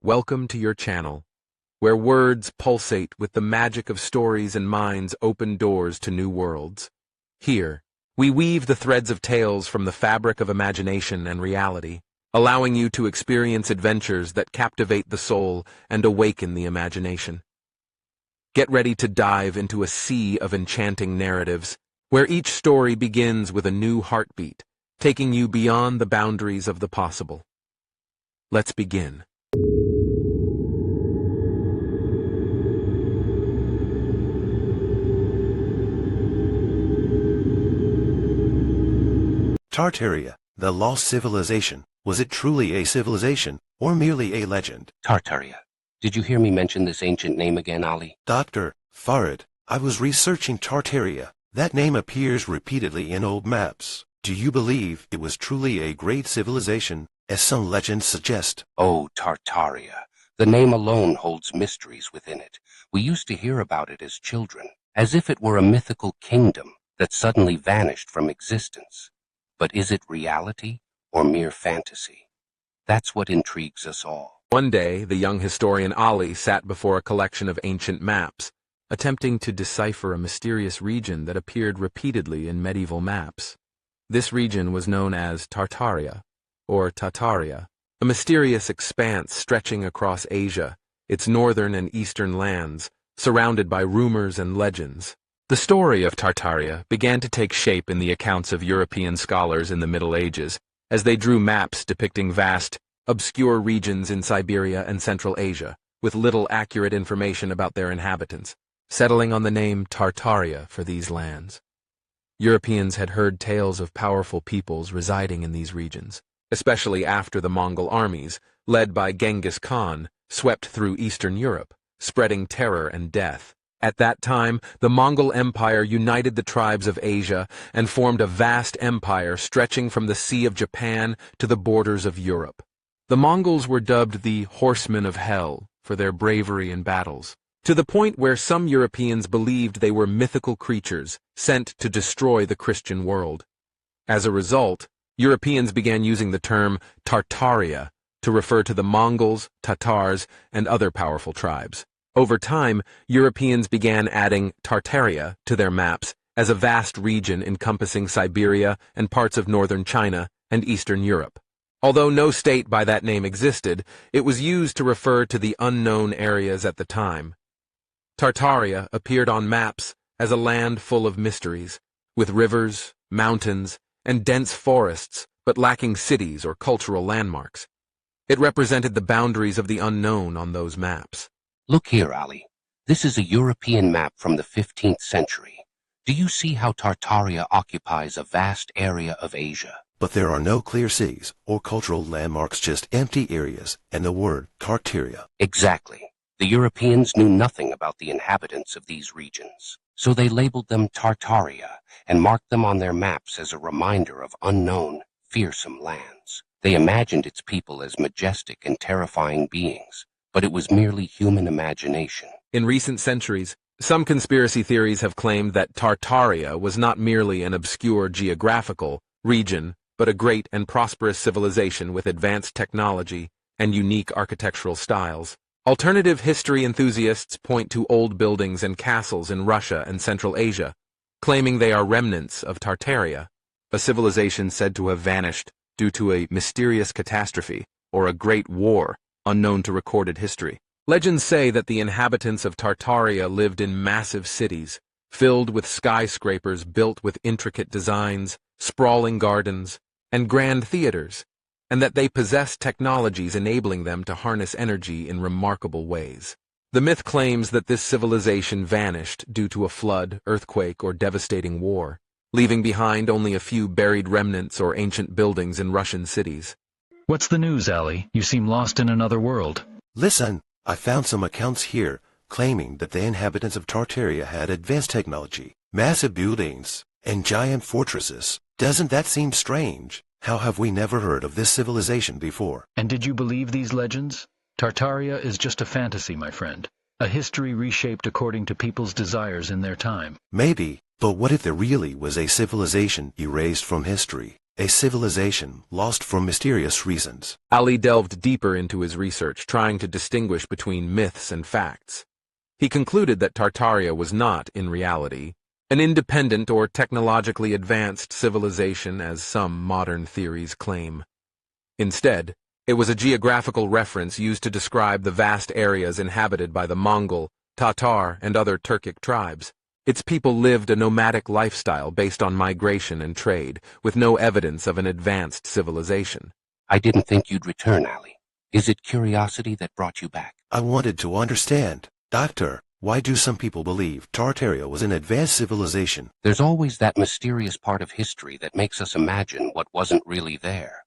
Welcome to your channel, where words pulsate with the magic of stories and minds open doors to new worlds. Here, we weave the threads of tales from the fabric of imagination and reality, allowing you to experience adventures that captivate the soul and awaken the imagination. Get ready to dive into a sea of enchanting narratives, where each story begins with a new heartbeat, taking you beyond the boundaries of the possible. Let's begin. Tartaria, the lost civilization. Was it truly a civilization, or merely a legend? Tartaria. Did you hear me mention this ancient name again, Ali? Dr. Farid, I was researching Tartaria. That name appears repeatedly in old maps. Do you believe it was truly a great civilization, as some legends suggest? Oh, Tartaria. The name alone holds mysteries within it. We used to hear about it as children, as if it were a mythical kingdom that suddenly vanished from existence. But is it reality or mere fantasy? That's what intrigues us all. One day, the young historian Ali sat before a collection of ancient maps, attempting to decipher a mysterious region that appeared repeatedly in medieval maps. This region was known as Tartaria, or Tartaria, a mysterious expanse stretching across Asia, its northern and eastern lands, surrounded by rumors and legends. The story of Tartaria began to take shape in the accounts of European scholars in the Middle Ages, as they drew maps depicting vast, obscure regions in Siberia and Central Asia, with little accurate information about their inhabitants, settling on the name Tartaria for these lands. Europeans had heard tales of powerful peoples residing in these regions, especially after the Mongol armies, led by Genghis Khan, swept through Eastern Europe, spreading terror and death. At that time, the Mongol Empire united the tribes of Asia and formed a vast empire stretching from the Sea of Japan to the borders of Europe. The Mongols were dubbed the Horsemen of Hell for their bravery in battles, to the point where some Europeans believed they were mythical creatures sent to destroy the Christian world. As a result, Europeans began using the term Tartaria to refer to the Mongols, Tatars, and other powerful tribes. Over time, Europeans began adding Tartaria to their maps as a vast region encompassing Siberia and parts of northern China and Eastern Europe. Although no state by that name existed, it was used to refer to the unknown areas at the time. Tartaria appeared on maps as a land full of mysteries, with rivers, mountains, and dense forests, but lacking cities or cultural landmarks. It represented the boundaries of the unknown on those maps. Look here, Ali. This is a European map from the 15th century. Do you see how Tartaria occupies a vast area of Asia? But there are no clear cities or cultural landmarks, just empty areas and the word Tartaria. Exactly. The Europeans knew nothing about the inhabitants of these regions, so they labeled them Tartaria and marked them on their maps as a reminder of unknown, fearsome lands. They imagined its people as majestic and terrifying beings, but it was merely human imagination. In recent centuries, some conspiracy theories have claimed that Tartaria was not merely an obscure geographical region, but a great and prosperous civilization with advanced technology and unique architectural styles. Alternative history enthusiasts point to old buildings and castles in Russia and Central Asia, claiming they are remnants of Tartaria, a civilization said to have vanished due to a mysterious catastrophe or a great war unknown to recorded history. Legends say that the inhabitants of Tartaria lived in massive cities, filled with skyscrapers built with intricate designs, sprawling gardens, and grand theaters, and that they possessed technologies enabling them to harness energy in remarkable ways. The myth claims that this civilization vanished due to a flood, earthquake, or devastating war, leaving behind only a few buried remnants or ancient buildings in Russian cities. What's the news, Ali? You seem lost in another world. Listen, I found some accounts here claiming that the inhabitants of Tartaria had advanced technology, massive buildings, and giant fortresses. Doesn't that seem strange? How have we never heard of this civilization before? And did you believe these legends? Tartaria is just a fantasy, my friend. A history reshaped according to people's desires in their time. Maybe, but what if there really was a civilization erased from history? a civilization lost for mysterious reasons. Ali delved deeper into his research, trying to distinguish between myths and facts. He concluded that Tartaria was not, in reality, an independent or technologically advanced civilization as some modern theories claim. Instead, it was a geographical reference used to describe the vast areas inhabited by the Mongol, Tatar, and other Turkic tribes. Its people lived a nomadic lifestyle based on migration and trade, with no evidence of an advanced civilization. I didn't think you'd return, Ali. Is it curiosity that brought you back? I wanted to understand. Doctor, why do some people believe Tartaria was an advanced civilization? There's always that mysterious part of history that makes us imagine what wasn't really there.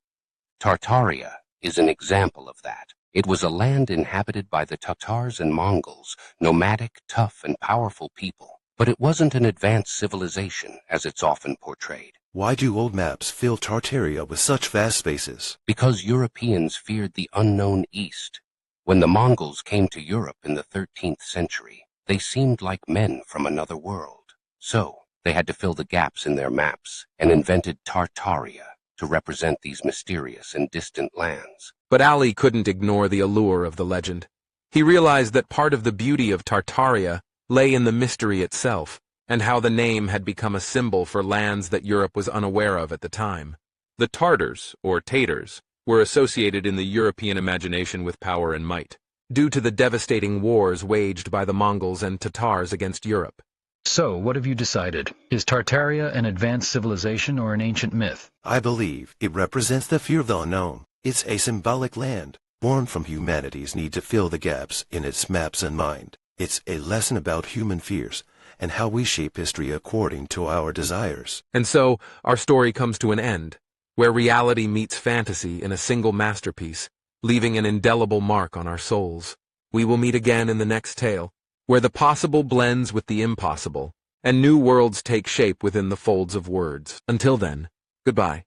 Tartaria is an example of that. It was a land inhabited by the Tatars and Mongols, nomadic, tough, and powerful people. But it wasn't an advanced civilization, as it's often portrayed. Why do old maps fill Tartaria with such vast spaces? Because Europeans feared the unknown East. When the Mongols came to Europe in the 13th century, they seemed like men from another world. So, they had to fill the gaps in their maps and invented Tartaria to represent these mysterious and distant lands. But Ali couldn't ignore the allure of the legend. He realized that part of the beauty of Tartaria lay in the mystery itself, and how the name had become a symbol for lands that Europe was unaware of at the time. The Tartars, or Tatars, were associated in the European imagination with power and might, due to the devastating wars waged by the Mongols and Tatars against Europe. So, what have you decided? Is Tartaria an advanced civilization or an ancient myth? I believe it represents the fear of the unknown. It's a symbolic land, born from humanity's need to fill the gaps in its maps and mind. It's a lesson about human fears and how we shape history according to our desires. And so, our story comes to an end, where reality meets fantasy in a single masterpiece, leaving an indelible mark on our souls. We will meet again in the next tale, where the possible blends with the impossible, and new worlds take shape within the folds of words. Until then, goodbye.